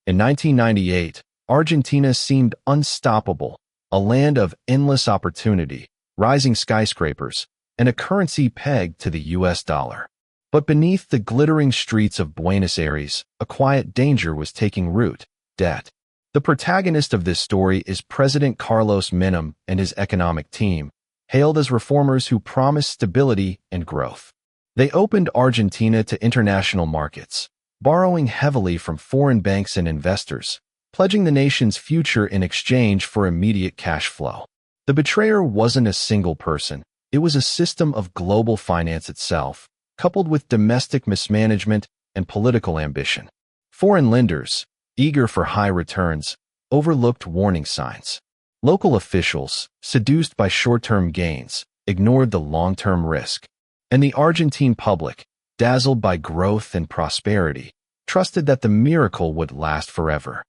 In 1998, Argentina seemed unstoppable, a land of endless opportunity, rising skyscrapers, and a currency pegged to the US dollar. But beneath the glittering streets of Buenos Aires, a quiet danger was taking root: debt. The protagonist of this story is President Carlos Menem and his economic team, hailed as reformers who promised stability and growth. They opened Argentina to international markets, borrowing heavily from foreign banks and investors, pledging the nation's future in exchange for immediate cash flow. The betrayer wasn't a single person. It was a system of global finance itself, coupled with domestic mismanagement and political ambition. Foreign lenders, eager for high returns, overlooked warning signs. Local officials, seduced by short-term gains, ignored the long-term risk. And the Argentine public, dazzled by growth and prosperity, trusted that the miracle would last forever.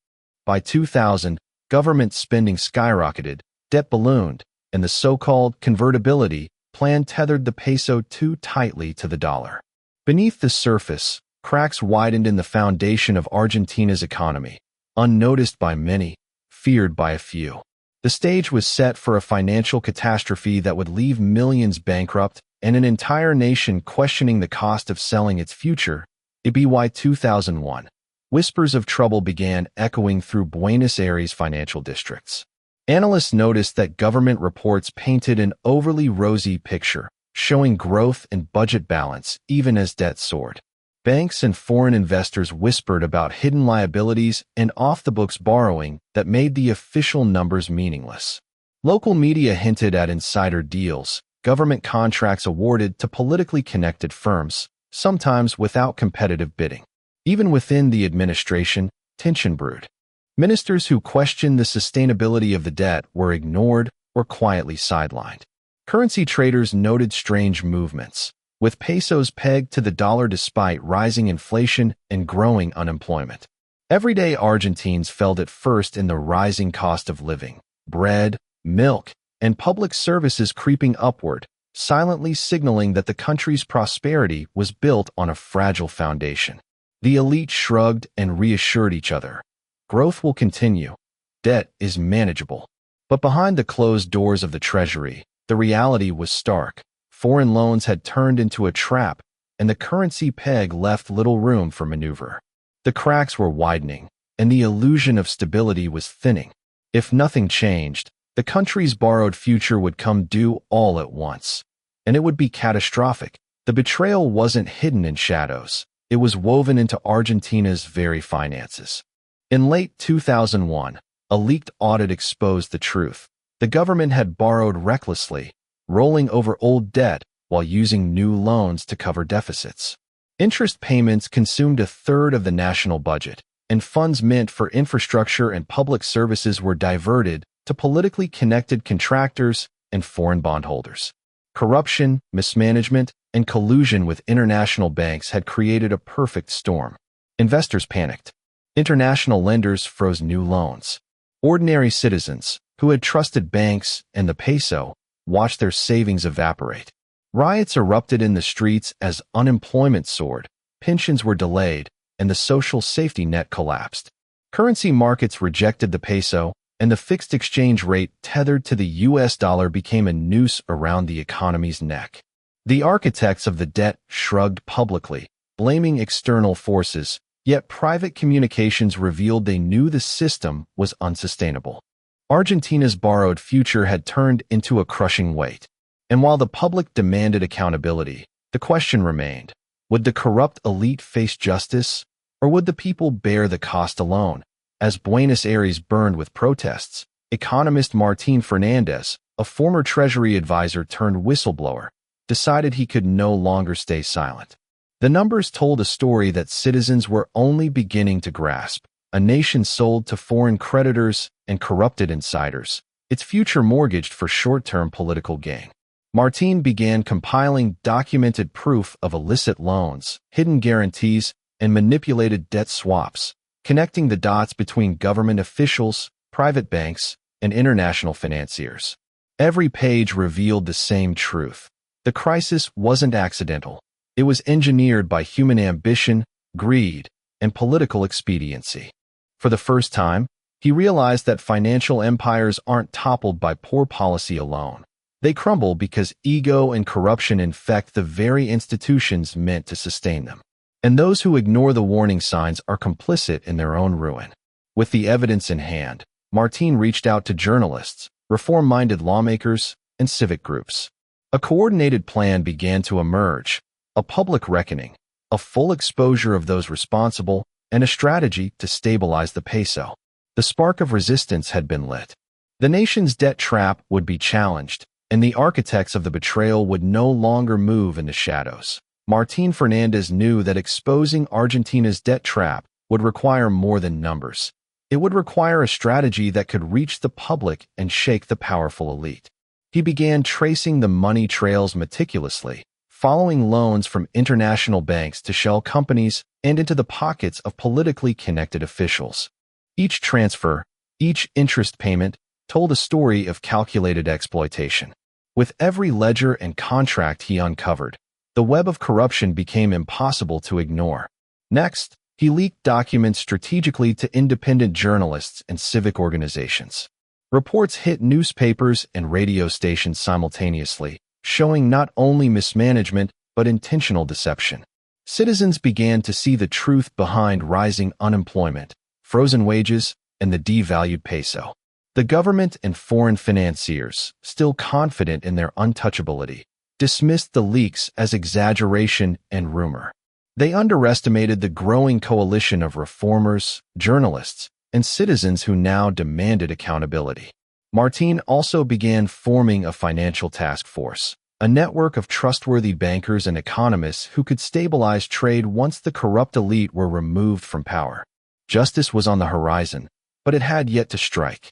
By 2000, government spending skyrocketed, debt ballooned, and the so-called convertibility plan tethered the peso too tightly to the dollar. Beneath the surface, cracks widened in the foundation of Argentina's economy, unnoticed by many, feared by a few. The stage was set for a financial catastrophe that would leave millions bankrupt and an entire nation questioning the cost of selling its future. By 2001, whispers of trouble began echoing through Buenos Aires financial districts. Analysts noticed that government reports painted an overly rosy picture, showing growth and budget balance even as debt soared. Banks and foreign investors whispered about hidden liabilities and off-the-books borrowing that made the official numbers meaningless. Local media hinted at insider deals, government contracts awarded to politically connected firms, sometimes without competitive bidding. Even within the administration, tension brewed. Ministers who questioned the sustainability of the debt were ignored or quietly sidelined. Currency traders noted strange movements, with pesos pegged to the dollar despite rising inflation and growing unemployment. Everyday Argentines felt it first in the rising cost of living: bread, milk, and public services creeping upward, silently signaling that the country's prosperity was built on a fragile foundation. The elite shrugged and reassured each other. Growth will continue. Debt is manageable. But behind the closed doors of the treasury, the reality was stark. Foreign loans had turned into a trap, and the currency peg left little room for maneuver. The cracks were widening, and the illusion of stability was thinning. If nothing changed, the country's borrowed future would come due all at once, and it would be catastrophic. The betrayal wasn't hidden in shadows. It was woven into Argentina's very finances. In late 2001, a leaked audit exposed the truth. The government had borrowed recklessly, rolling over old debt while using new loans to cover deficits. Interest payments consumed a third of the national budget, and funds meant for infrastructure and public services were diverted to politically connected contractors and foreign bondholders. Corruption, mismanagement, and collusion with international banks had created a perfect storm. Investors panicked. International lenders froze new loans. Ordinary citizens, who had trusted banks and the peso, watched their savings evaporate. Riots erupted in the streets as unemployment soared, pensions were delayed, and the social safety net collapsed. Currency markets rejected the peso, and the fixed exchange rate tethered to the US dollar became a noose around the economy's neck. The architects of the debt shrugged publicly, blaming external forces, yet private communications revealed they knew the system was unsustainable. Argentina's borrowed future had turned into a crushing weight. And while the public demanded accountability, the question remained: would the corrupt elite face justice, or would the people bear the cost alone? As Buenos Aires burned with protests, economist Martín Fernández, a former Treasury advisor turned whistleblower, decided he could no longer stay silent. The numbers told a story that citizens were only beginning to grasp: a nation sold to foreign creditors and corrupted insiders, its future mortgaged for short-term political gain. Martín began compiling documented proof of illicit loans, hidden guarantees, and manipulated debt swaps, connecting the dots between government officials, private banks, and international financiers. Every page revealed the same truth. The crisis wasn't accidental. It was engineered by human ambition, greed, and political expediency. For the first time, he realized that financial empires aren't toppled by poor policy alone. They crumble because ego and corruption infect the very institutions meant to sustain them. And those who ignore the warning signs are complicit in their own ruin. With the evidence in hand, Martin reached out to journalists, reform-minded lawmakers, and civic groups. A coordinated plan began to emerge, a public reckoning, a full exposure of those responsible, and a strategy to stabilize the peso. The spark of resistance had been lit. The nation's debt trap would be challenged, and the architects of the betrayal would no longer move in the shadows. Martin Fernandez knew that exposing Argentina's debt trap would require more than numbers. It would require a strategy that could reach the public and shake the powerful elite. He began tracing the money trails meticulously, following loans from international banks to shell companies and into the pockets of politically connected officials. Each transfer, each interest payment, told a story of calculated exploitation. With every ledger and contract he uncovered, the web of corruption became impossible to ignore. Next, he leaked documents strategically to independent journalists and civic organizations. Reports hit newspapers and radio stations simultaneously, showing not only mismanagement but intentional deception. Citizens began to see the truth behind rising unemployment, frozen wages, and the devalued peso. The government and foreign financiers, still confident in their untouchability, dismissed the leaks as exaggeration and rumor. They underestimated the growing coalition of reformers, journalists, and citizens who now demanded accountability. Martin also began forming a financial task force, a network of trustworthy bankers and economists who could stabilize trade once the corrupt elite were removed from power. Justice was on the horizon, but it had yet to strike.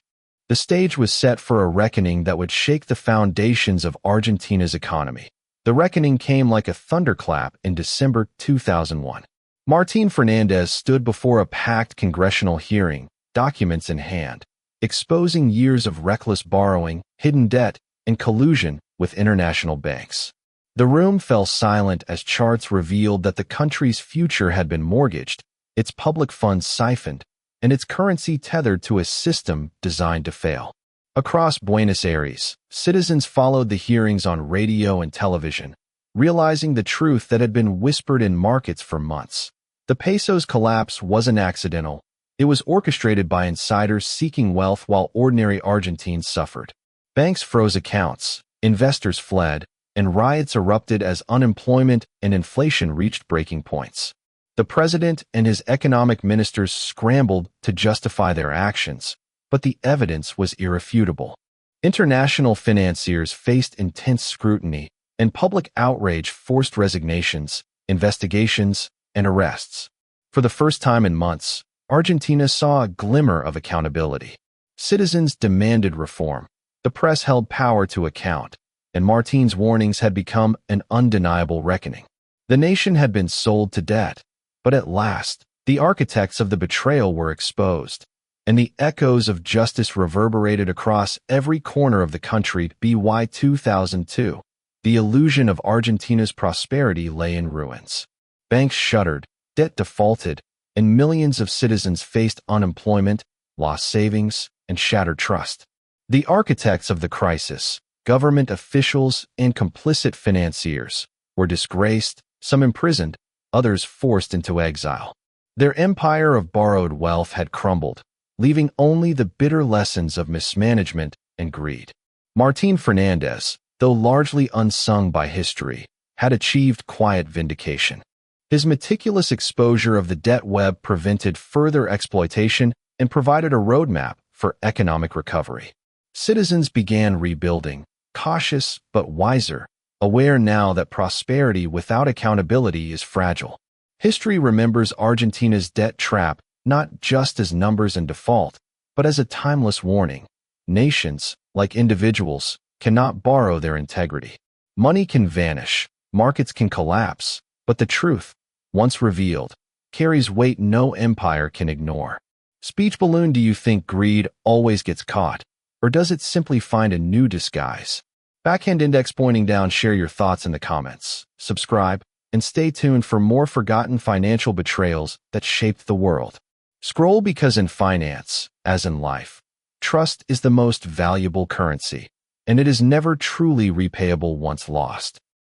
The stage was set for a reckoning that would shake the foundations of Argentina's economy. The reckoning came like a thunderclap in December 2001. Martin Fernandez stood before a packed congressional hearing, documents in hand, exposing years of reckless borrowing, hidden debt, and collusion with international banks. The room fell silent as charts revealed that the country's future had been mortgaged, its public funds siphoned, and its currency tethered to a system designed to fail. Across Buenos Aires, citizens followed the hearings on radio and television, realizing the truth that had been whispered in markets for months. The peso's collapse wasn't accidental. It was orchestrated by insiders seeking wealth while ordinary Argentines suffered. Banks froze accounts, investors fled, and riots erupted as unemployment and inflation reached breaking points. The president and his economic ministers scrambled to justify their actions, but the evidence was irrefutable. International financiers faced intense scrutiny, and public outrage forced resignations, investigations, and arrests. For the first time in months, Argentina saw a glimmer of accountability. Citizens demanded reform. The press held power to account, and Martin's warnings had become an undeniable reckoning. The nation had been sold to debt, but at last, the architects of the betrayal were exposed, and the echoes of justice reverberated across every corner of the country. By 2002, the illusion of Argentina's prosperity lay in ruins. Banks shuttered, debt defaulted, and millions of citizens faced unemployment, lost savings, and shattered trust. The architects of the crisis, government officials and complicit financiers, were disgraced, some imprisoned, others forced into exile. Their empire of borrowed wealth had crumbled, leaving only the bitter lessons of mismanagement and greed. Martin Fernandez, though largely unsung by history, had achieved quiet vindication. His meticulous exposure of the debt web prevented further exploitation and provided a roadmap for economic recovery. Citizens began rebuilding, cautious but wiser, aware now that prosperity without accountability is fragile. History remembers Argentina's debt trap not just as numbers and default, but as a timeless warning. Nations, like individuals, cannot borrow their integrity. Money can vanish, markets can collapse, but the truth, once revealed, carries weight no empire can ignore. Speech balloon, do you think greed always gets caught, or does it simply find a new disguise? Backhand index pointing down. Share your thoughts in the comments. Subscribe, and stay tuned for more forgotten financial betrayals that shaped the world. Scroll because in finance, as in life, trust is the most valuable currency, and it is never truly repayable once lost.